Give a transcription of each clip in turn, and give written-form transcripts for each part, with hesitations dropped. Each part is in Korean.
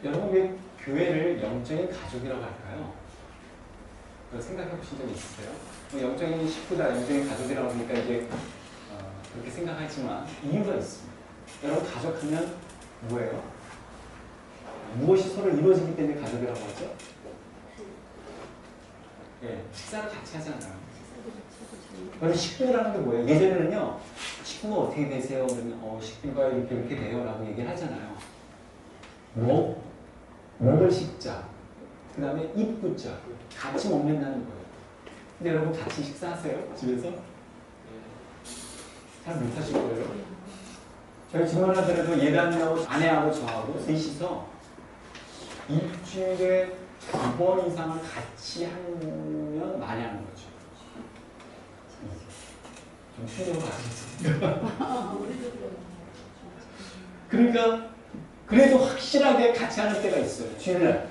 여러분 왜 교회를 영적인 가족이라고 할까요? 생각해 보신 적 있으세요? 영적인 식구다, 영적인 가족이라고 하니까 이제 그렇게 생각하지만 이유가 있습니다. 여러분 가족하면 뭐예요? 무엇이 서로 이루어지기 때문에 가족이라고 하죠? 예, 식사를 같이 하잖아요. 여러분 식구라는 게 뭐예요? 예전에는요, 식구가 어떻게 되세요? 그러면 식구가 이렇게 돼요 라고 얘기를 하잖아요. 먹을 식자, 그 다음에 입구자, 같이 먹는다는 거예요. 근데 여러분 같이 식사하세요? 집에서? 잘 못하실 거예요. 저희 집만 하더라도 예단하고 아내하고 저하고 셋이서 일주일에 2번 이상을 같이 하면 많이 하는 거죠. 좀 충격을 받으셨습니다. 그러니까 그래도 확실하게 같이 하는 때가 있어요. 주일날.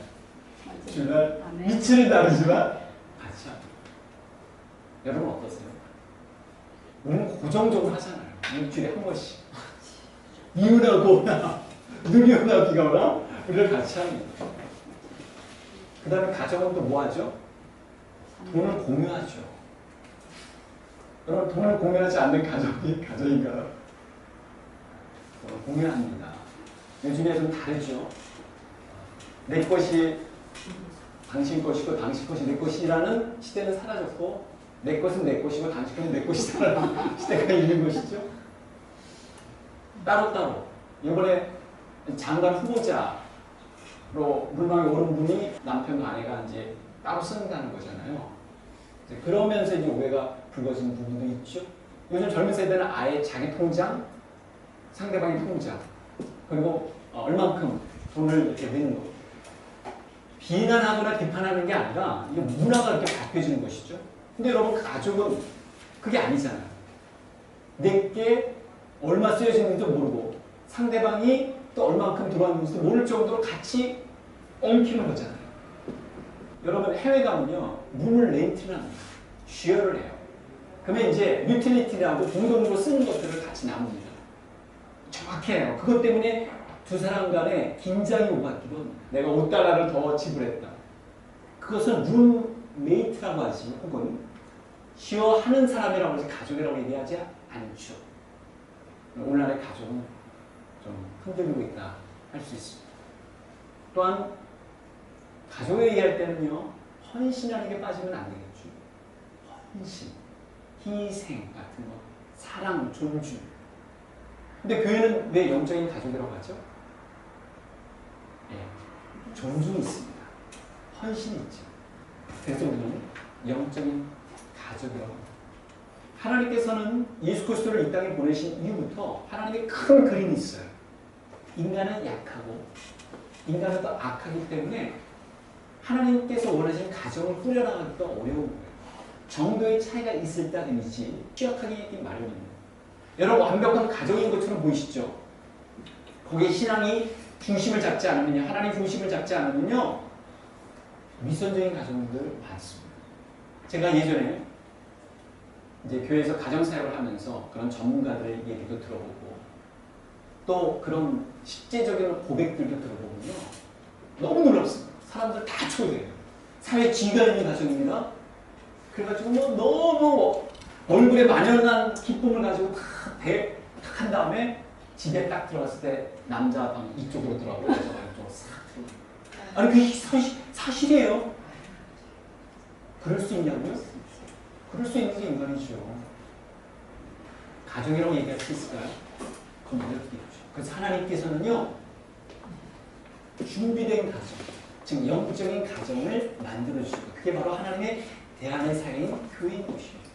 주일날 위치는 다르지만 같이 하죠. 여러분 어떠세요? 우리는 고정적으로 하잖아요. 일주일에 한 번씩. 이혼하고 오나 눈이 오나 비가 오나 우리를 같이 합니다. 그 다음에 가정은 또 뭐 하죠? 돈을 공유하죠. 여러분 돈을 공유하지 않는 가정이 가정인가요? 돈을 공유합니다. 요즘에 좀 다르죠. 내 것이 당신 것이고 당신 것이 내 것이라는 시대는 사라졌고 내 것은 내 것이고 당신 것은 내 것이라는 시대가 있는 것이죠. 따로따로 이번에 장관 후보자로 물망에 오른 분이 남편과 아내가 이제 따로 쓴다는 거잖아요. 이제 그러면서 이제 오해가 불거지는 부분도 있죠. 요즘 젊은 세대는 아예 자기 통장, 상대방의 통장, 그리고 얼만큼 돈을 이렇게 내는 거. 비난하거나 비판하는 게 아니라 이게 문화가 이렇게 바뀌어지는 것이죠. 근데 여러분 가족은 그게 아니잖아요. 내게 얼마 쓰여지는지도 모르고 상대방이 또 얼만큼 들어왔는지도 모를 정도로 같이 엉키는 거잖아요. 여러분 해외 가면요 문을 렌트를 합니다. 쉐어를 해요. 그러면 이제 유틸리티라고 공동으로 쓰는 것들을 같이 나눕니다. 정확해요. 그것 때문에 두 사람 간에 긴장이 오갔기도 내가 $5를 더 지불했다. 그것은 룸메이트라고 하지 혹은 쉐어하는 사람이라고 해서 가족이라고 얘기하지 않죠. 오늘날의 가족은 좀 흔들리고 있다 할 수 있습니다. 또한 가족을 얘기할 때는요 헌신하는 게 빠지면 안 되겠죠. 헌신, 희생 같은 거, 사랑, 존중. 근데 교회는 왜 영적인 가족이라고 하죠? 예, 존중이 있습니다. 헌신이 있죠. 그래서 우리는 영적인 가족이라고 합니다. 하나님께서는 예수 그리스도를 이 땅에 보내신 이후부터 하나님의 큰 그림이 있어요. 인간은 약하고 인간은 또 악하기 때문에 하나님께서 원하시는 가정을 꾸려나가기가 어려운 거예요. 정도의 차이가 있을 따름이지 취약하기 마련입니다. 여러분 완벽한 가정인 것처럼 보이시죠? 거기에 신앙이 중심을 잡지 않으면요, 하나님 중심을 잡지 않으면요, 미선적인 가정들 많습니다. 제가 예전에 이제 교회에서 가정사역을 하면서 그런 전문가들의 얘기도 들어보고 또 그런 실제적인 고백들도 들어보면요, 너무 놀랍습니다. 사람들 다 초대해요. 사회 지위가 있는 가정입니다. 그래가지고 너무 얼굴에 만연한 기쁨을 가지고 탁 한 다음에 집에 딱 들어갔을 때 남자 방 이쪽으로 들어가고 여자가 이쪽으로 싹 들어가고. 아니 그게 사실이에요. 그럴 수 있냐고요? 그럴 수 있는 게 인간이죠. 가정이라고 얘기할 수 있을까요? 그건 어렵겠죠. 그래서 하나님께서는요 준비된 가정, 즉 영적인 가정을 만들어주시고 그게 바로 하나님의 대안의 사회인 교회인 것이에요.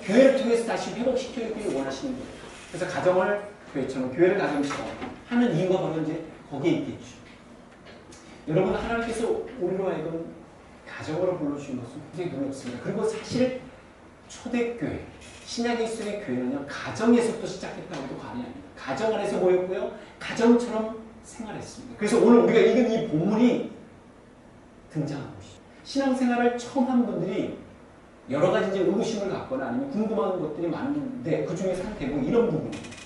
교회를 통해서 다시 회복시키기를 원하시는 거예요. 그래서 가정을 교회처럼, 교회를 가정처럼 하는 이유가 바로 이제 거기에 있겠죠. 여러분, 하나님께서 우리로 하여금 가정으로 불러주신 것은 굉장히 놀랍습니다. 그리고 사실 초대교회, 신약의 속의 교회는요, 가정에서부터 시작했다고 해도 과언이 아닙니다. 가정 안에서 모였고요, 가정처럼 생활했습니다. 그래서 오늘 우리가 읽은 이 본문이 등장한 것이죠. 신앙생활을 처음 한 분들이 여러 가지 이제 의구심을 갖거나 아니면 궁금한 것들이 많은데 그 중에서 한 대부분 이런 부분이에요.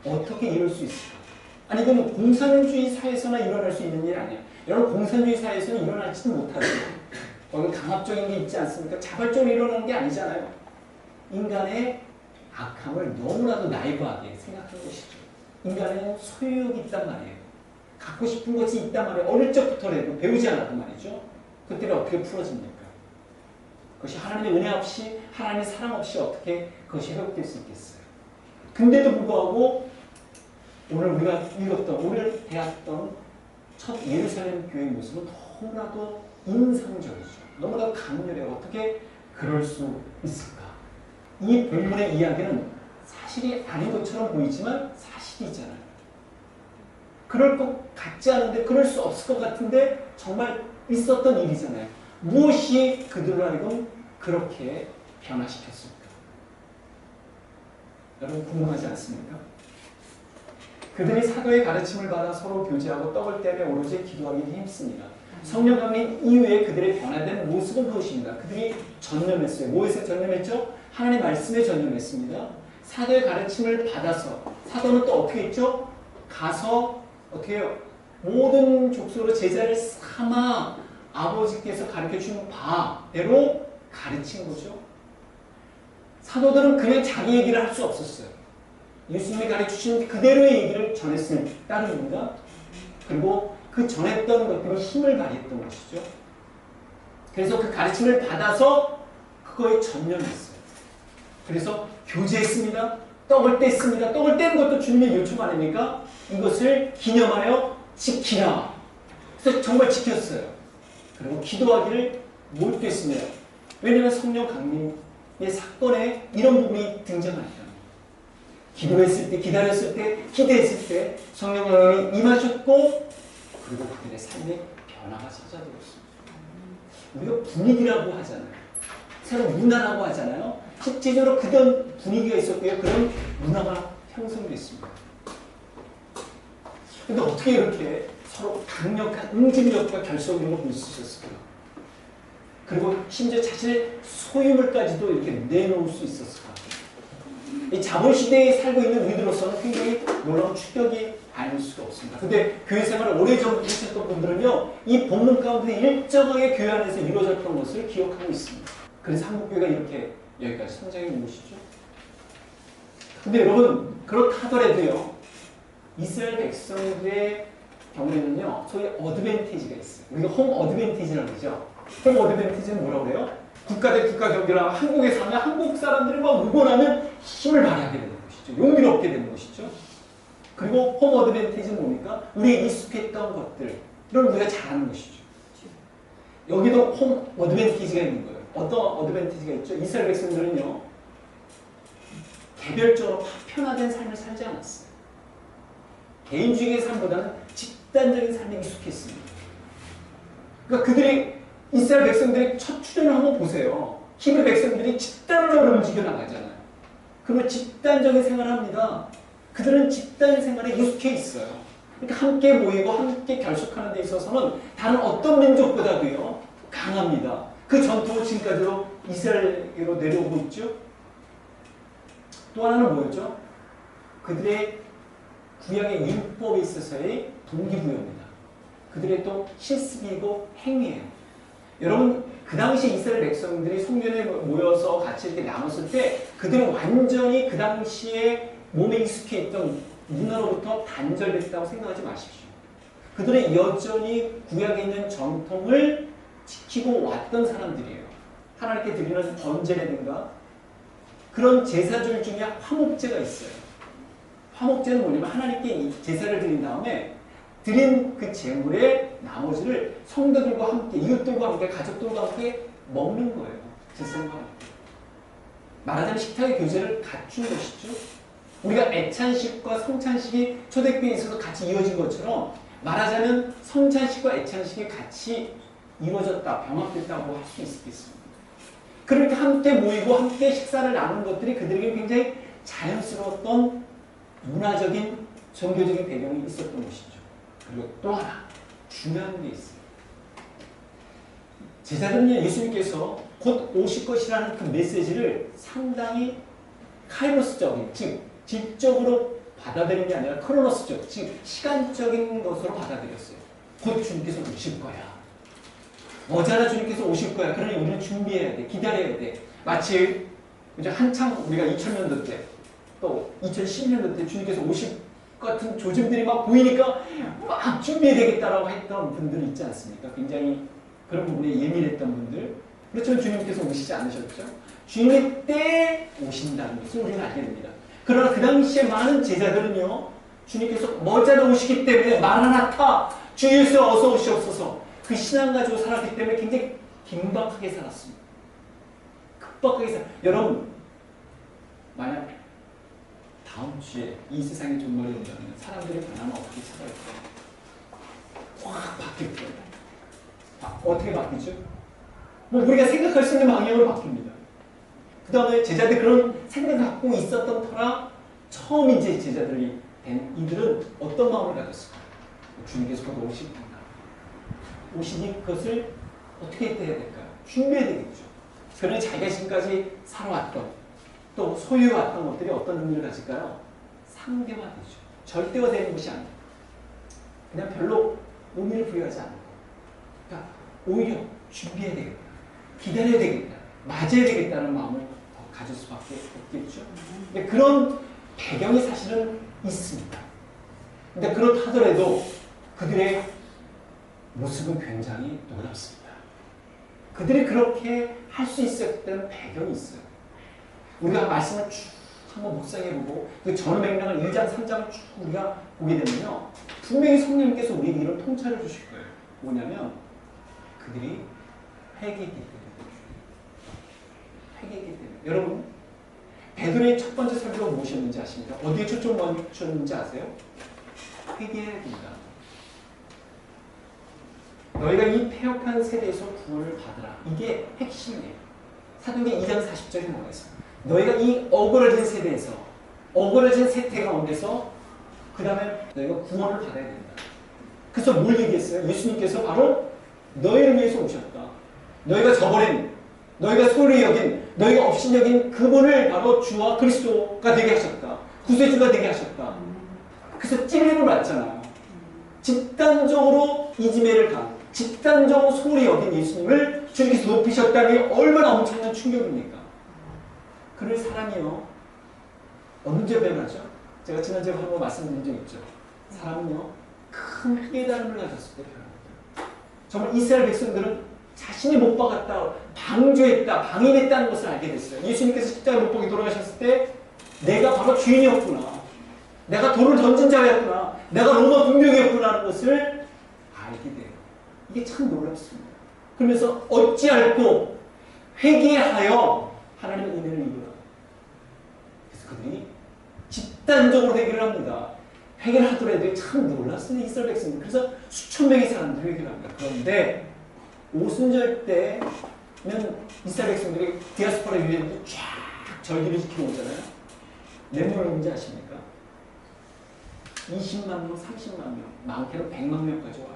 어떻게 이룰 수 있을까? 아니 이건 공산주의 사회에서나 일어날 수 있는 일 아니에요. 여러분 공산주의 사회에서는 일어나지도 못하죠. 거기 강압적인 게 있지 않습니까? 자발적으로 일어나는 게 아니잖아요. 인간의 악함을 너무나도 나이브하게 생각한 것이죠. 인간에는 소유욕이 있단 말이에요. 갖고 싶은 것이 있단 말이에요. 어릴 적부터라도 배우지 않아도 말이죠. 그때는 어떻게 풀어집니까? 그것이 하나님의 은혜 없이 하나님의 사랑 없이 어떻게 그것이 회복될 수 있겠어요. 근데도 불구하고 오늘 우리가 읽었던 오늘 배웠던 첫 예루살렘 교회의 모습은 너무나도 인상적이죠. 너무나도 강렬해요. 어떻게 그럴 수 있을까? 이 본문의 이야기는 사실이 아닌 것처럼 보이지만 사실이잖아요. 그럴 것 같지 않은데 그럴 수 없을 것 같은데 정말 있었던 일이잖아요. 무엇이 그들을 하여금 그렇게 변화시켰을까? 여러분 궁금하지 않습니까? 그들이 사도의 가르침을 받아 서로 교제하고 떡을 떼며 오로지 기도하기에 힘씁니다. 성령 강림 이후에 그들의 변화된 모습은 무엇입니다? 그들이 전념했어요. 무엇에 전념했죠? 하나님의 말씀에 전념했습니다. 사도의 가르침을 받아서 사도는 또 어떻게 했죠? 가서 어떻게 해요? 모든 족속으로 제자를 삼아 아버지께서 가르쳐주는 바대로 가르친 거죠. 사도들은 그냥 자기 얘기를 할 수 없었어요. 예수님이 가르쳐주신 그대로의 얘기를 전했을 따름입니다. 그리고 그 전했던 것들이 힘을 발휘했던 것이죠. 그래서 그 가르침을 받아서 그거에 전념했어요. 그래서 교제했습니다. 떡을 뗐습니다. 떡을 떼는 것도 주님의 요청 아닙니까? 이것을 기념하여 지키라. 그래서 정말 지켰어요. 그리고 기도하기를 몰두했습니다. 왜냐하면 성령 강림의 사건에 이런 부분이 등장하니까. 기도했을 때, 기다렸을 때, 기대했을 때 성령 강림이 임하셨고 그리고 그들의 삶에 변화가 찾아들었습니다. 우리가 분위기라고 하잖아요. 새로 문화라고 하잖아요. 실제적으로 그런 분위기가 있었고요. 그런 문화가 형성됐습니다. 근데 어떻게 이렇게 서로 강력한 응집력과 결속력을 볼 수 있었을까요? 그리고 심지어 자신의 소유물까지도 이렇게 내놓을 수 있었을까? 이 자본시대에 살고 있는 우리들로서는 굉장히 놀라운 충격이 아닐 수가 없습니다. 근데 교회 생활을 오래전부터 하셨던 분들은요, 이 본문 가운데 일정하게 교회 안에서 이루어졌던 것을 기억하고 있습니다. 그래서 한국교회가 이렇게 여기까지 성장해 온 것이죠. 근데 여러분, 그렇다 하더라도요, 이스라엘 백성들의 경우에는요, 소위 어드밴티지가 있어요. 우리가 홈 어드밴티지라고 그러죠. 홈 어드밴티지는 뭐라고 그래요? 국가 대 국가 경기랑 한국에 사면 한국 사람들이 막 응원하면 힘을 발휘하게 되는 것이죠. 용기를 얻게 되는 것이죠. 그리고 홈 어드밴티지는 뭡니까? 우리가 익숙했던 것들, 이런 우리가 잘하는 것이죠. 여기도 홈 어드밴티지가 있는 거예요. 어떤 어드밴티지가 있죠? 이스라엘 백성들은요, 개별적으로 파편화된 삶을 살지 않았어요. 개인주의의 삶보다는 집단적인 삶에 익숙했습니다. 그러니까 그들이 이스라엘 백성들의 첫 출현을 한번 보세요. 히브리 백성들이 집단으로 움직여 나가잖아요. 그러면 집단적인 생활을 합니다. 그들은 집단 생활에 익숙해 있어요. 그러니까 함께 모이고 함께 결속하는 데 있어서는 다른 어떤 민족보다도요 강합니다. 그 전통은 지금까지도 이스라엘로 내려오고 있죠. 또 하나는 뭐였죠? 그들의 구약의 율법에 있어서의 동기부여입니다. 그들의 또 실습이고 행위예요. 여러분, 그 당시 이스라엘 백성들이 성전에 모여서 같이 이렇게 나눴을 때 그들은 완전히 그 당시에 몸에 익숙해 있던 문화로부터 단절됐다고 생각하지 마십시오. 그들은 여전히 구약에 있는 전통을 지키고 왔던 사람들이에요. 하나님께 드리는 번제라든가 그런 제사들 중에 화목제가 있어요. 화목제는 뭐냐면 하나님께 제사를 드린 다음에 드린 그 제물의 나머지를 성도들과 함께, 이웃들과 함께, 가족들과 함께 먹는 거예요. 제사과 함께. 말하자면 식탁의 교제를 갖춘 것이죠. 우리가 애찬식과 성찬식이 초대교회에 있어서 같이 이어진 것처럼 말하자면 성찬식과 애찬식이 같이 이루어졌다, 병합됐다고 할 수 있겠습니다. 그렇게 함께 모이고 함께 식사를 나누는 것들이 그들에게 굉장히 자연스러웠던 문화적인, 종교적인 배경이 있었던 것이죠. 그리고 또 하나 중요한 게 있어요. 제자들은요, 예수님께서 곧 오실 것이라는 그 메시지를 상당히 카이로스적인, 즉 질적으로 받아들인 게 아니라 크로노스죠. 지금 시간적인 것으로 받아들였어요. 곧 주님께서 오실 거야. 머지않아 주님께서 오실 거야. 그러니 우리는 준비해야 돼. 기다려야 돼. 마치 이제 한창 우리가 2000년도 때 또 2010년도 때 주님께서 오실 것 같은 조짐들이 막 보이니까 막 준비해야 되겠다라고 했던 분들 있지 않습니까? 굉장히 그런 부분에 예민했던 분들. 그렇지만 주님께서 오시지 않으셨죠? 주님의 때에 오신다는 것을 우리는 알게 됩니다. 그러나 그 당시에 많은 제자들은요, 주님께서 머지않아 오시기 때문에 마라나타, 주 예수 어서 오시옵소서, 그 신앙 가지고 살았기 때문에 굉장히 긴박하게 살았습니다. 급박하게 여러분, 만약 다음 주에 이 세상에 종말이 온다면 사람들이 변하면 어떻게 살아갈까요? 확 바뀔 거예요. 어떻게 바뀌죠? 뭐 우리가 생각할 수 있는 방향으로 바뀝니다. 그 다음에 제자들이 그런 생각을 갖고 있었던 터라 처음 이제 제자들이 된 이들은 어떤 마음을 가졌을까요? 주님께서 곧 오실 건가? 오시니 그것을 어떻게 해야 될까요? 준비해야 되겠죠. 그러니 자기가 지금까지 살아왔던 또 소유해왔던 것들이 어떤 의미를 가질까요? 상대화되죠. 절대화되는 것이 아니에요. 그냥 별로 의미를 부여하지 않는 거예요. 그러니까 오히려 준비해야 되겠다. 기다려야 되겠다. 맞아야 되겠다는 마음을 더 가질 수밖에 없겠죠. 근데 그런 배경이 사실은 있습니다. 근데 그렇다 하더라도 그들의 모습은 굉장히 놀랍습니다. 그들이 그렇게 할 수 있었던 배경이 있어요. 우리가 말씀을 쭉 한번 묵상해보고 그 전후 맥락을 1장, 3장을 쭉 우리가 보게 되면요. 분명히 성령님께서 우리에게 이런 통찰을 주실 거예요. 뭐냐면 그들이 회개했기 때문에. 회개했기 때문에. 여러분, 베드로의 첫 번째 설교가 무엇이었는지 아십니까? 어디에 초점 맞췄는지 아세요? 회개해야 된다. 너희가 이 패역한 세대에서 구원을 받으라. 이게 핵심이에요. 사도행전 2장 40절에 나와 있습니다. 너희가 이 억울해진 세대에서, 억울해진 세대 가운데서 그 다음에 너희가 구원을 받아야 된다. 그래서 뭘 얘기했어요? 예수님께서 바로 너희를 위해서 오셨다. 너희가 저버린, 너희가 소홀히 여긴, 너희가 업신여긴 그분을 바로 주와 그리스도가 되게 하셨다. 구세주가 되게 하셨다. 그래서 찔림을 받잖아요. 집단적으로 이지매를 당, 집단적으로 소홀히 여긴 예수님을 주님께서 높이셨다니 얼마나 엄청난 충격입니까? 그럴 사람이요. 언제 변하죠? 제가 지난주에 한번 말씀드린 적 있죠. 사람은요, 큰 깨달음을 가졌을 때 변합니다. 정말 이스라엘 백성들은 자신이 못 박았다, 방조했다, 방임했다는 것을 알게 됐어요. 예수님께서 십자가에 못 박이 돌아가셨을 때 내가 바로 주인이었구나. 내가 돌을 던진 자였구나. 내가 로마 군병이었구나 하는 것을 알게 돼요. 이게 참 놀랍습니다. 그러면서 어찌할꼬 회개하여 하나님의 은혜를 입으라. 그래서 그들이 집단적으로 회개를 합니다. 회개를 하더라도 참 놀랐습니다. 이스라엘 백성들. 그래서 수천 명의 사람들이 회개를 합니다. 그런데 오순절 때는 이스라엘 백성들이 디아스포라 유대인들이 쫙 절기를 지키고 오잖아요. 몇 명을 오는지 아십니까? 20만 명, 30만 명, 많게는 100만 명까지 와요.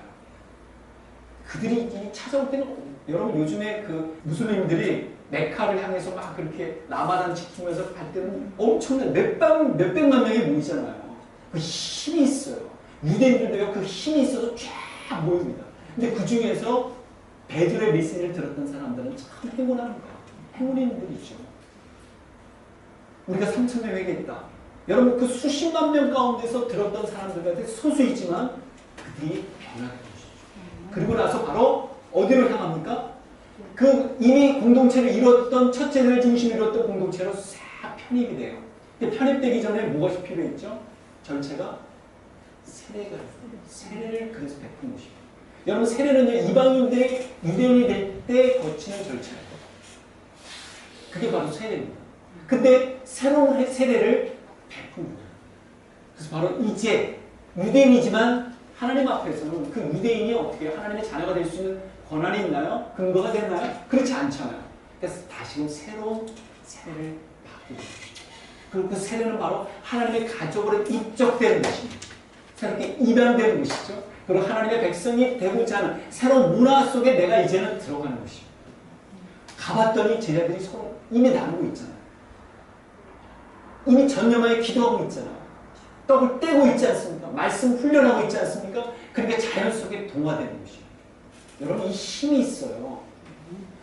그들이 찾아올 때는 여러분 요즘에 그 무슬림들이 메카를 향해서 막 그렇게 라마단 지키면서 갈 때는 엄청난 몇백만 명이 모이잖아요. 그 힘이 있어요. 유대인들도요, 그 힘이 있어서 쫙 모입니다. 근데 그 중에서 베드로의 메시지를 들었던 사람들은 참 행운하는 거예요. 행운인들이죠. 우리가 3,000명 회개했다. 여러분 그 수십만 명 가운데서 들었던 사람들한테 소수이지만 그들이 변하게 되시죠. 그리고 나서 바로 어디로 향합니까? 그 이미 공동체를 이뤘던 첫째를 중심으로 이뤘던 공동체로 싹 편입이 돼요. 근데 편입되기 전에 무엇이 필요했죠? 절차가 세례가 세례를 그래서 베푼 것입니다. 여러분 세례는요 이방인들이 유대인이 될 때 거치는 절차예요. 그게 바로 세례입니다. 근데 새로운 세례를 베푼 거예요. 그래서 바로 이제 유대인이지만 하나님 앞에서는 그 유대인이 어떻게 하나님의 자녀가 될 수 있는 권한이 있나요? 근거가 됐나요? 그렇지 않잖아요. 그래서 다시금 새로운 세례를 받게 됩니다. 그리고 그 세례는 바로 하나님의 가족으로 입적되는 것입니다. 새롭게 입양되는 것이죠. 그리고 하나님의 백성이 되고자 하는 새로운 문화 속에 내가 이제는 들어가는 것입니다. 가봤더니 제자들이 서로 이미 나누고 있잖아요. 이미 전념하여 기도하고 있잖아요. 떡을 떼고 있지 않습니까? 말씀 훈련하고 있지 않습니까? 그러니까 자연 속에 동화되는 것이에요. 여러분 이 힘이 있어요.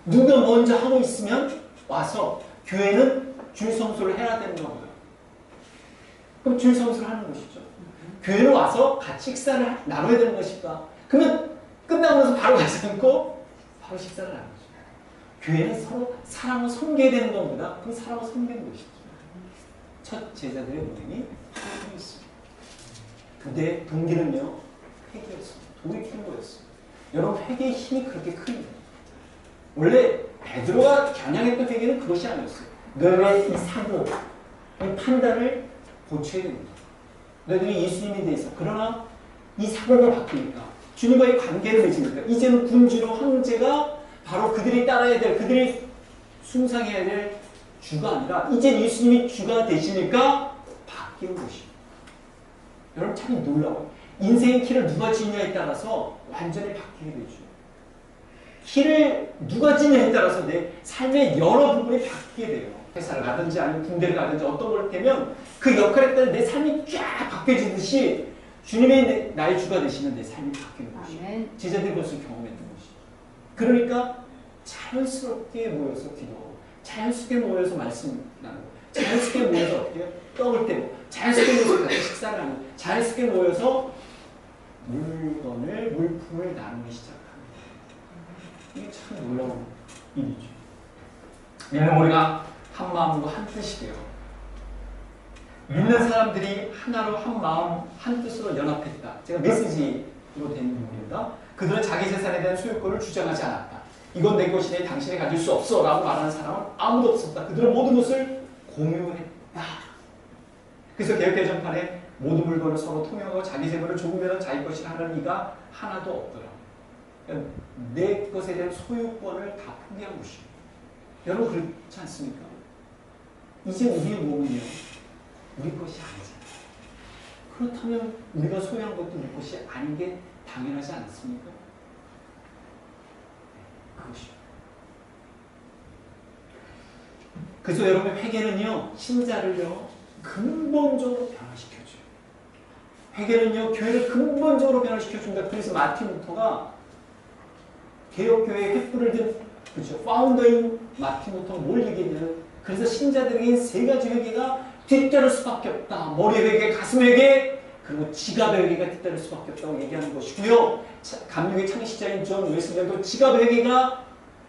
누가 먼저 하고 있으면 와서 교회는 주일 성수를 해야 되는 거고요. 그럼 주일 성수를 하는 것이죠. 교회는 와서 같이 식사를 나눠야 되는 것일까? 그러면 끝나고 나서 바로 가지 않고 바로 식사를 하는 거죠. 교회는 서로 사람을 섬겨야 되는 것보다 그 사람을 섬기는 것이죠. 첫 제자들의 모임이 회개였습니다. 근데 동기는요, 회개였습니다. 돌이키는 거였어요. 여러분 회개의 힘이 그렇게 큽니다. 원래 베드로가 겨냥했던 회개는 그것이 아니었어요. 너희의 이 사고, 이 판단을 고쳐야 됩니다. 너희들이 예수님에 대해서. 그러나 이 사고가 바뀌니까 주님과의 관계를 맺으니까 이제는 군주로 황제가 바로 그들이 따라야 될, 그들이 숭상해야 될 주가 아니라 이제 예수님이 주가 되시니까 바뀌는 것입니다. 여러분 참 놀라워요. 인생의 키를 누가 지느냐에 따라서 완전히 바뀌게 되죠. 키를 누가 지느냐에 따라서 내 삶의 여러 부분이 바뀌게 돼요. 회사를 가든지 아니면 군대를 가든지 어떤 걸 되면 그 역할에 따라 내 삶이 쫙 바뀌어지듯이 주님의 나의 주가 되시는 내 삶이 바뀌는 것이죠. 제자들이 그것을 경험했던 것이죠. 그러니까 자연스럽게 모여서 기도하고 자연스럽게 모여서 말씀 나누고 자연스럽게 모여서 어떻게 떡을 떼고 자연스럽게 모여서 같이 식사를 하고 자연스럽게 모여서 물품을 나누기 시작합니다. 이게 참 놀라운 일이죠. 믿는 우리가 한 마음으로 한 뜻이 돼요. 믿는 사람들이 하나로 한 마음 한 뜻으로 연합했다. 제가 메시지로 된 부분입니다. 그들은 자기 재산에 대한 소유권을 주장하지 않았다. 이건 내 것이니 당신이 가질 수 없어 라고 말하는 사람은 아무도 없었다. 그들은 모든 것을 공유했다. 그래서 개혁개정판에 모든 물건을 서로 통용하고 자기 재물을 조금이라도 자기 것이라 하는 이가 하나도 없더라. 그러니까 내 것에 대한 소유권을 다 포기한 것이에요. 여러분 그렇지 않습니까? 이제 우리의 몸은요, 우리 것이 아니잖아요. 그렇다면 우리가 소유한 것도 우리 것이 아닌 게 당연하지 않습니까? 그것이요. 그래서 여러분 회개는요, 신자를요, 근본적으로 변화시켜줘요. 회개는요, 교회를 근본적으로 변화시켜준다. 그래서 마틴 루터가 개혁교회의 횃불을 든, 그렇죠, 파운더인 마틴 루터가 뭘 얘기했냐면, 그래서 신자들에게 세 가지 회개가 뒤따를 수밖에 없다. 머리 회개, 가슴 회개, 그리고 지갑 회개가 뒤따를 수밖에 없다고 얘기하는 것이고요. 감리교의 창시자인 존 웨슬리도 지갑 회개가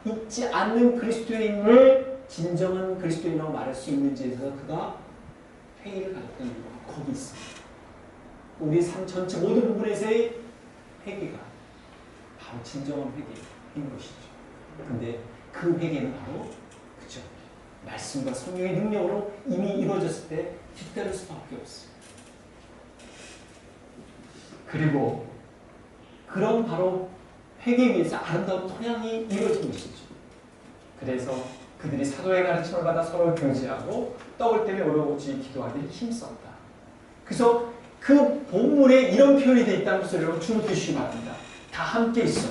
있지 않는 그리스도인을 진정한 그리스도인이라고 말할 수 있는지에 대해서 그가 회의를 가졌다는 이유가 거기 있습니다. 우리 삶 전체 모든 부분에서의 회개가 바로 진정한 회개인 것이죠. 근데 그 회개는 바로 그죠, 말씀과 성령의 능력으로 이미 이루어졌을 때 뒤따를 수밖에 없어요. 그리고 그런 바로 회개에 위해서 아름다운 토양이 이루어진 것이죠. 그래서 그들이 사도의 가르침을 받아 서로 교제하고 떡을 떼며 오로지 기도하기를 힘썼다. 그래서 그 본문에 이런 표현이 되어 있다는 것을 여러분 주목해 주시기 바랍니다. 다 함께 있어.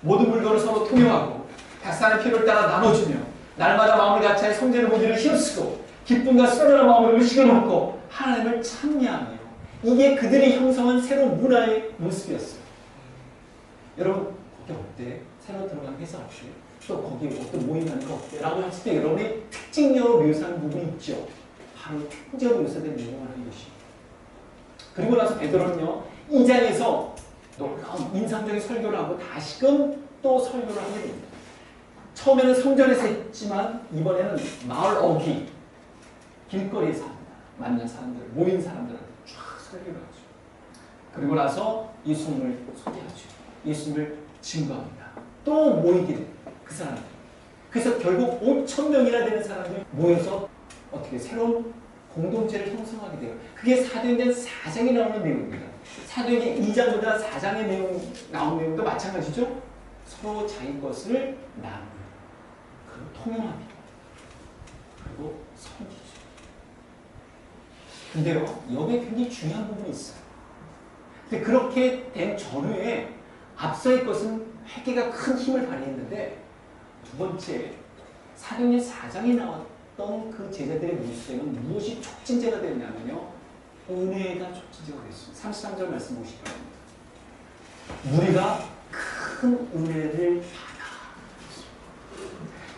모든 물건을 서로 통용하고 각 사람의 필요를 따라 나눠주며 날마다 마음을 같이 성전의 모기를 힘쓰고 기쁨과 쓰러난 마음으로 의식을 먹고 하나님을 찬미하며, 이게 그들이 형성한 새로운 문화의 모습이었어요. 여러분 거기 어때? 새로 들어간 회사 어때? 또 거기 어떤 모임하는 거 어때? 라고 했을 때 여러분이 특징적으로 묘사하는 부분이 있죠. 바로 특징적으로 묘사된 내용을 하는 것입니다. 그리고 나서 베드로는요, 이 장에서 놀라운 인상적인 설교를 하고 다시금 또 설교를 하게 됩니다. 처음에는 성전에서 했지만 이번에는 마을 어귀, 길거리에서 합니다. 만난 사람들, 모인 사람들한테 쫙 설교를 하죠. 그리고 나서 예수님을 소개하죠. 예수님을 증거합니다. 또 모이게 돼요. 그 사람들. 그래서 결국 5,000명이나 되는 사람들이 모여서 어떻게 새로운 공동체를 형성하게 돼요. 그게 사도행전 4장에 나오는 내용입니다. 사도행전 2장보다 4장의 내용, 나온 내용도 마찬가지죠. 서로 자기 것을 나누고, 그리고 통용합니다. 그리고 섬기죠. 근데요, 여기에 굉장히 중요한 부분이 있어요. 근데 그렇게 된 전후에 앞서의 것은 회개가 큰 힘을 발휘했는데, 두 번째, 사도행전 4장에 나왔던 그 제자들의 모습에는 무엇이 촉진제가 되었냐면요, 은혜가 촉진되고 있습니다. 33절 말씀 보시기 바랍니다. 우리가 큰 은혜를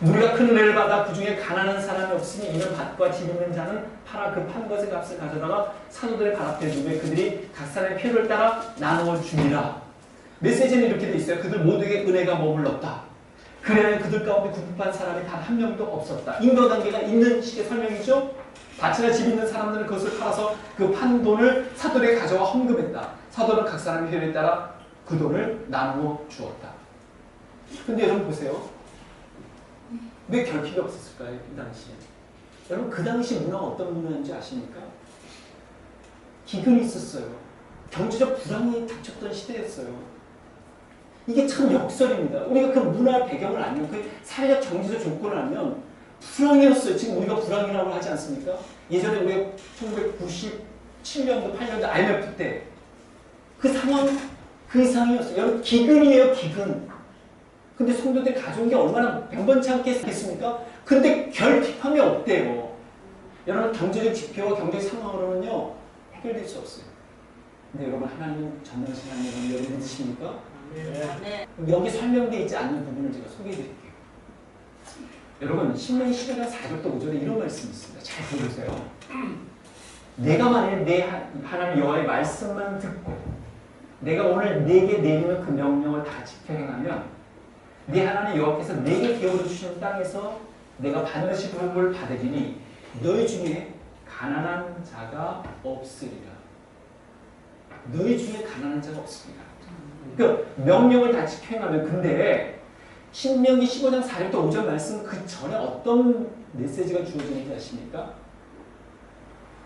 우리가 큰 은혜를 받아 그 중에 가난한 사람이 없으니 이는 밭과 집 있는 자는 팔아 그 판 것의 값을 가져다가 사도들의 발 앞에 두매 그들이 각 사람의 필요를 따라 나누어 주니라. 메시지는 이렇게 돼 있어요. 그들 모두에게 은혜가 머물렀다. 그래야 그들 가운데 궁핍한 사람이 단 한 명도 없었다. 인과관계가 있는 식의 설명이죠. 밭이나 집 있는 사람들은 그것을 팔아서 그 판 돈을 사도들에게 가져와 헌금했다. 사도는 각 사람의 필요에 따라 그 돈을 나누어 주었다. 근데 여러분 보세요. 왜 결핍이 없었을까요? 이 당시에. 여러분 그 당시 문화가 어떤 문화인지 아십니까? 기근이 있었어요. 경제적 불황이 닥쳤던 시대였어요. 이게 참 역설입니다. 우리가 그 문화 배경을 알면, 그 사회적 경제적 조건을 알면 불황이었어요. 지금 우리가 불황이라고 하지 않습니까? 예전에 우리가 1997년도, 8년도 IMF 때 그 상황, 그 이상이었어요. 여러분 기근이에요, 기근. 근데 성도들이 가져온 게 얼마나 변변치 않겠습니까? 근데 결핍함이 없대요. 여러분 경제적 지표와 경제적 상황으로는요 해결될 수 없어요. 근데 여러분 하나님은 전능하신 하나님을 여러분 믿으십니까? 네. 여기 설명되어 있지 않는 부분을 제가 소개해드릴게요. 여러분 신명기 11장 4절부터 5절에 이런 말씀이 있습니다. 잘 들으세요. 내가 만일 내 하나님 여호와의 말씀만 듣고 내가 오늘 네게 내리는 그 명령을 다 지켜 행하면 네 하나님 여호와께서 내게 기업으로 주시는 땅에서 내가 반드시 복을 받으리니 너희 중에 가난한 자가 없으리라. 너희 중에 가난한 자가 없으리라. 그 명령을 다 지켜 행하면, 근데 신명기 15장 4절부터 5절 말씀 그 전에 어떤 메시지가 주어지는지 아십니까?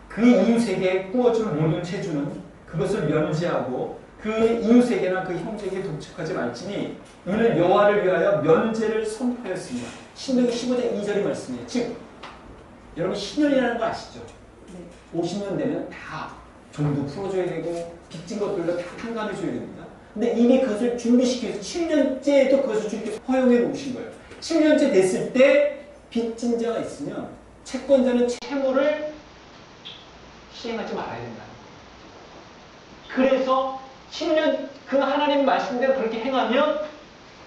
그 이웃에게 꾸어줄 모든 체주는 그것을 면제하고 그 이웃에게나 그 형제에게 독촉하지 말지니 이는 여호와를 위하여 면제를 선포하였습니다. 신명기 15장 2절의 말씀이에요. 즉 여러분 신년이라는 거 아시죠? 네. 50년 되면 다 종도 풀어줘야 되고 빚진 것들도 다 탕감해줘야 됩니다. 근데 이미 그것을 준비시켜서 7년째에도 그것을 주님께 허용해 놓으신 거예요. 7년째 됐을 때 빚진 자가 있으면 채권자는 채무를 시행하지 말아야 된다. 그래서 7년 그 하나님 말씀대로 그렇게 행하면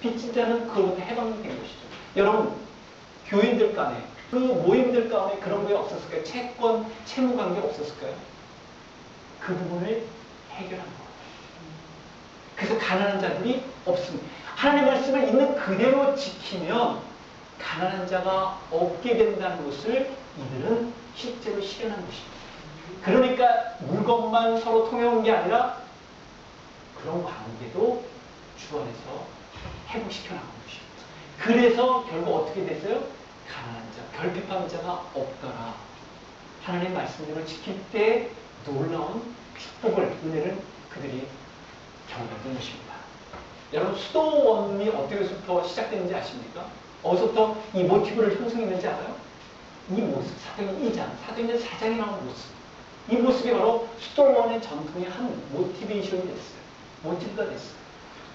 빚진 자는 그로부터 해방된 것이죠. 여러분 교인들 간에 그 모임들 가운데 그런 게 없었을까요? 채권, 채무 관계 없었을까요? 그 부분을 해결한 거예요. 그래서 가난한 자들이 없습니다. 하나님의 말씀을 있는 그대로 지키면 가난한 자가 없게 된다는 것을 이들은 실제로 실현한 것입니다. 그러니까 물건만 서로 통해온 게 아니라 그런 관계도 주 안에서 회복시켜 나간 것입니다. 그래서 결국 어떻게 됐어요? 가난한 자, 결핍한 자가 없더라. 하나님의 말씀대로 지킬 때 놀라운 축복을, 은혜를 그들이 경험했던 것입니다. 여러분 수도원이 어떻게부터 시작되는지 아십니까? 어디서부터 이 모티브를 형성했는지 알아요? 이 모습, 사도행전 2장, 사도행전 4장에 나오는 모습. 이 모습이 바로 수도원의 전통의 한 모티베이션이 됐어요. 모티브가 됐어요.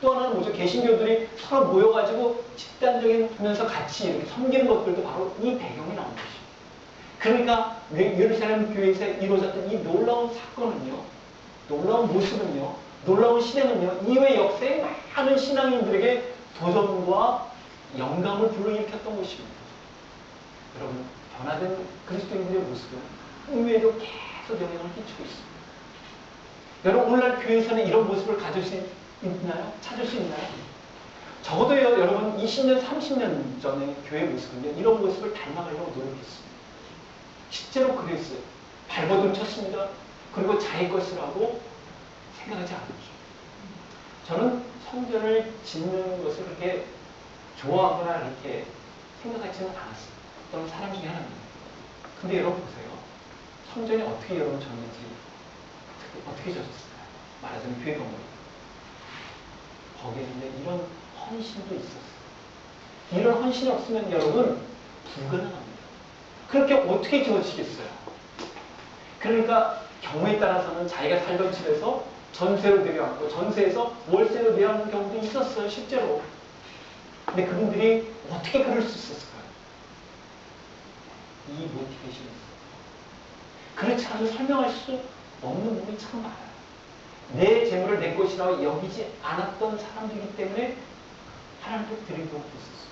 또 하나는 뭐죠? 개신교들이 서로 모여가지고 집단적인 하면서 같이 이렇게 섬기는 것들도 바로 이 배경이 나온 것입니다. 그러니까 예루살렘 교회에서 이루어졌던 이 놀라운 사건은요, 놀라운 모습은요, 놀라운 실행은요, 이후의 역사에 많은 신앙인들에게 도전과 영감을 불러일으켰던 것입니다. 여러분, 변화된 그리스도인들의 모습은 의외로 계속 영향을 끼치고 있습니다. 여러분, 오늘날 교회에서는 이런 모습을 가질 수 있나요? 찾을 수 있나요? 적어도요, 여러분, 20년, 30년 전의 교회 모습은요, 이런 모습을 닮아가려고 노력했습니다. 실제로 그랬어요. 발버둥 쳤습니다. 그리고 자기 것을 하고 생각하지 않았죠. 저는 성전을 짓는 것을 그렇게 좋아하거나 이렇게 생각하지는 않았어요. 어떤 사람 중에 하나입니다. 근데 여러분 보세요. 성전이 어떻게 여러분 졌는지, 어떻게 졌었을까요? 말하자면 교회 건물. 거기에는 이런 헌신도 있었어요. 이런 헌신이 없으면 여러분 불가능합니다. 그렇게 어떻게 지어지겠어요? 그러니까 경우에 따라서는 자기가 살던 집에서 전세로 내려왔고 전세에서 월세로 내려오는 경우도 있었어요. 실제로. 근데 그분들이 어떻게 그럴 수 있었을까요? 이 모티베이션이 있어요. 그렇지 않으면 설명할 수 없는 부분이 참 많아요. 내 재물을 내 것이라고 여기지 않았던 사람들이기 때문에 하나님께 드리도록 했었어요.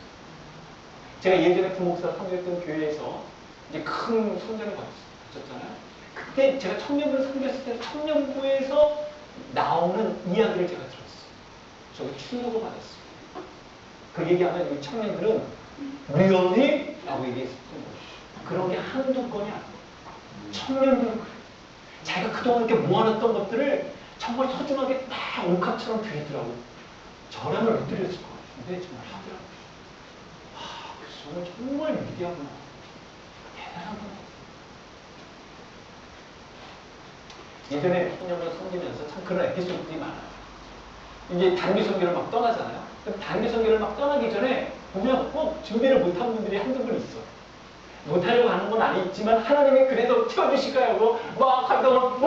제가 예전에 부목사 섬겼던 교회에서 이제 큰 성전을 거쳤잖아요. 그때 제가 청년부를 섬겼을 때 청년부에서 나오는 이야기를 제가 들었어요. 저기 충격을 받았어요. 그 얘기하면 우리 청년들은 위험해? 라고 얘기했었던 거예요. 그런 게 한두 건이 아니에요. 청년들은 그래요. 자기가 그동안 이렇게 모아놨던 것들을 정말 소중하게 딱 옥합처럼 드리더라고요. 저라면 못 드렸을 것 같은데 정말 하더라고요. 그래서 정말 위대하구나. 대단하구나. 예전에 청년을 섬기면서 참 그런 에피소드들이 많아요. 이제 단기 선교를 막 떠나잖아요. 그럼 단기 선교를 막 떠나기 전에 보면 꼭 준비를 못한 분들이 한두 분 있어. 못하려고 하는 건 아니지만 하나님이 그래도 채워주실까요? 하고 막 하다가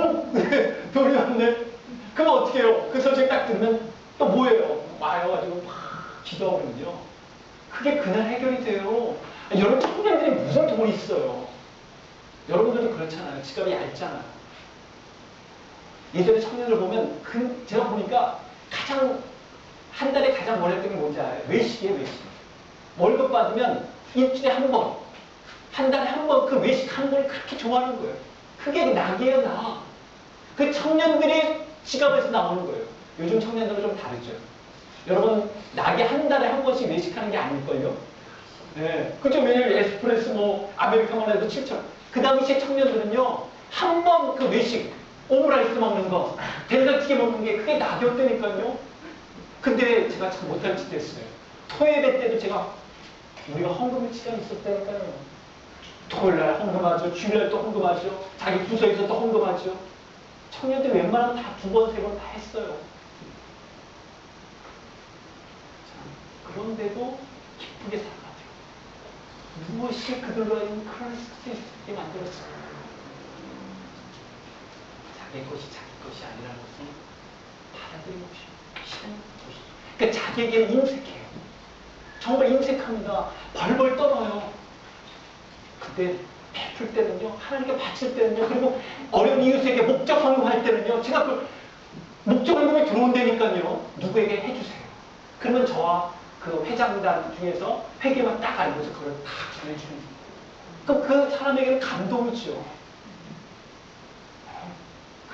돈이 없네. 그럼 어떻게 해요? 그 소식 딱 듣면 또 뭐예요? 와가지고 막 기도하거든요. 그게 그날 해결이 돼요. 여러분 청년들이 무슨 돈이 있어요? 여러분들도 그렇잖아요. 지갑이 얇잖아요. 예전에 청년들 보면 제가 보니까 한 달에 가장 원했던 게 뭔지 알아요? 외식이에요, 외식. 월급 받으면 일주일에 한 번, 한 달에 한 번 그 외식 하는 걸 그렇게 좋아하는 거예요. 그게 낙이에요, 낙. 그 청년들이 지갑에서 나오는 거예요. 요즘 청년들은 좀 다르죠. 여러분, 낙이 한 달에 한 번씩 외식하는 게 아닐걸요? 네. 그죠? 왜냐면 에스프레소, 아메리카노 해도 7,000원. 그 당시에 청년들은요, 한 번 그 외식, 오므라이스 먹는 거, 된장찌개 먹는 게 그게 낙이었다니까요. 근데 제가 참 못할 짓 했어요. 토예배 때도 우리가 헌금 시간이 있었다니까요. 토요일날 헌금하죠. 주일날 또 헌금하죠. 자기 부서에서 또 헌금하죠. 청년들이 웬만하면 다 2번, 3번 다 했어요. 자, 그런데도 기쁘게 살아가죠. 무엇이 그들로 하여금 그럴 수 있게 만들었어요. 자기 것이 아니라는 것은 받아들이는 것입니다. 그러니까 자기에게는 인색해요. 정말 인색합니다. 벌벌 떨어요. 그때 베풀 때는요, 하나님께 바칠 때는요, 그리고 어려운 이웃에게 목적 헌금할 때는요, 제가 그 목적 헌금이 들어온다니까요, 누구에게 해주세요. 그러면 저와 그 회장단 중에서 회계만 딱 알고서 그걸 다 전해주는 거예요. 그럼 그 사람에게는 감동이죠.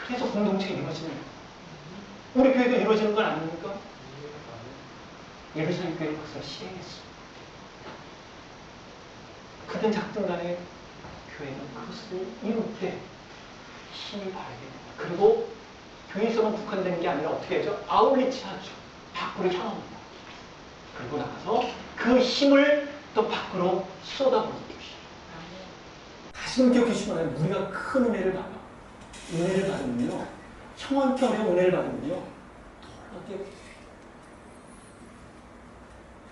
그래서 공동체가 이루어지는 거예요. 우리 교회도 이루어지는 건 아닙니까? 예루살렘 교회는 그것을 시행했습니다. 크든 작든 간에 교회는 그것을 이룰 때 힘이 바르게 됩니다. 그리고 교회에서만 국한되는 게 아니라 어떻게 하죠? 아울리치 하죠. 밖으로 향합니다. 그리고 나가서 그 힘을 또 밖으로 쏟아부는 것이죠. 다시금 기억해 주시기 바랍니다. 우리가 큰 은혜를 받아. 은혜를 받으면요. 형한편의 은혜를 받으면요. 놀랍게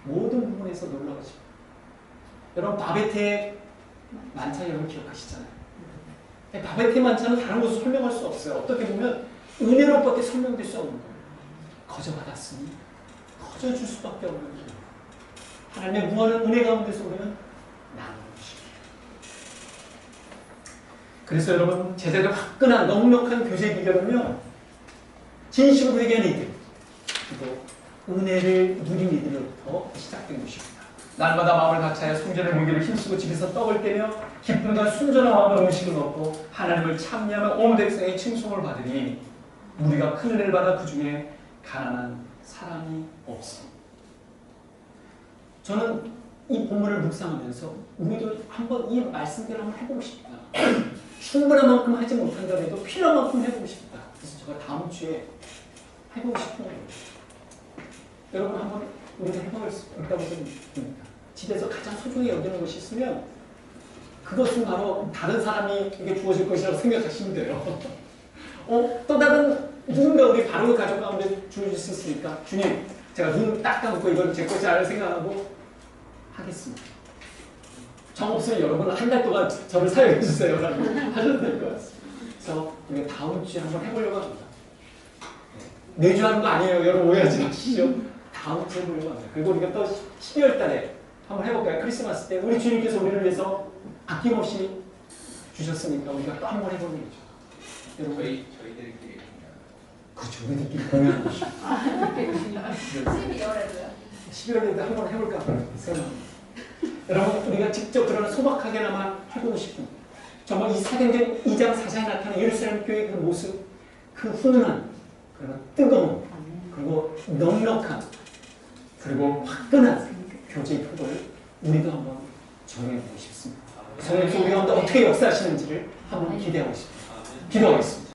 모든 부분에서 놀라워집니다. 여러분 바베테 만찬 여러분 기억하시잖아요. 바베테 만찬은 다른 것으로 설명할 수 없어요. 어떻게 보면 은혜로밖에 설명될 수 없는 거예요. 거저 받았으니 거저 줄 수밖에 없는 거예요. 하나님의 무한한 은혜 가운데서 우리는 나누는 것입니다. 그래서 여러분 제자들 화끈한 넉넉한 교제 비결은요. 진심으로 회개하는 이들 그리고 은혜를 누린 이들로부터 시작된 것입니다. 날마다 마음을 같이하여 성전의 무기를 힘쓰고 집에서 떡을 떼며 기쁨과 순전한 마음으로 음식을 먹고 하나님을 찬미하며 온 백성의 칭송을 받으니 우리가 큰 은혜를 받아 그 중에 가난한 사람이 없습니다. 저는 이 본문을 묵상하면서 우리도 한번 이 말씀대로 한번 해보고 싶다. 충분한 만큼 하지 못한다고 필요한 만큼 해보고 싶다. 그래서 제가 다음 주에 해보고 싶은 거예요. 여러분 한번 우리가 해볼 수 있다고 생각합니다. 집에서 가장 소중히 여기는 것이 있으면 그것은 바로 다른 사람이 이게 주어질 것이라고 생각하시면 돼요. 또 다른 누군가 우리 바로 가족 가운데 주어질 수 있으니까 주님 제가 눈 딱 감고 이건 제 것이 아니라 생각하고 하겠습니다. 정없으면 여러분 한 달 동안 저를 사용해 주세요. 라고 하셔도 될 것 같습니다. 그래서 우리가 다음 주에 한번 해보려고 합니다. 매주 하는 거 아니에요. 여러분 오해하지 마시죠. 다음 주에 해보려고 합니다. 그리고 우리가 또 12월 달에 한번 해볼까요? 크리스마스 때 우리 주님께서 우리를 위해서 아낌없이 주셨으니까 우리가 또 한번 해보는 거죠. 여러분, 저희들끼리 그렇죠. 우리들끼리 공유하는 것이죠. 12월에도요? 12월에도 한번 해볼까 생각합니다. 여러분, 우리가 직접 그러나 소박하게나마 해보고 싶은 정말 이 사도행전 2장 4장에 나타난 예루살렘 교회의 그 모습, 그 훈훈한, 그리고 뜨거운, 그리고 넉넉한, 그리고 화끈한 교제의 표를 우리도 한번 정해보고 싶습니다. 성령께서 우리 가운데 어떻게 역사하시는지를 한번 기대하고 싶습니다. 기도하겠습니다.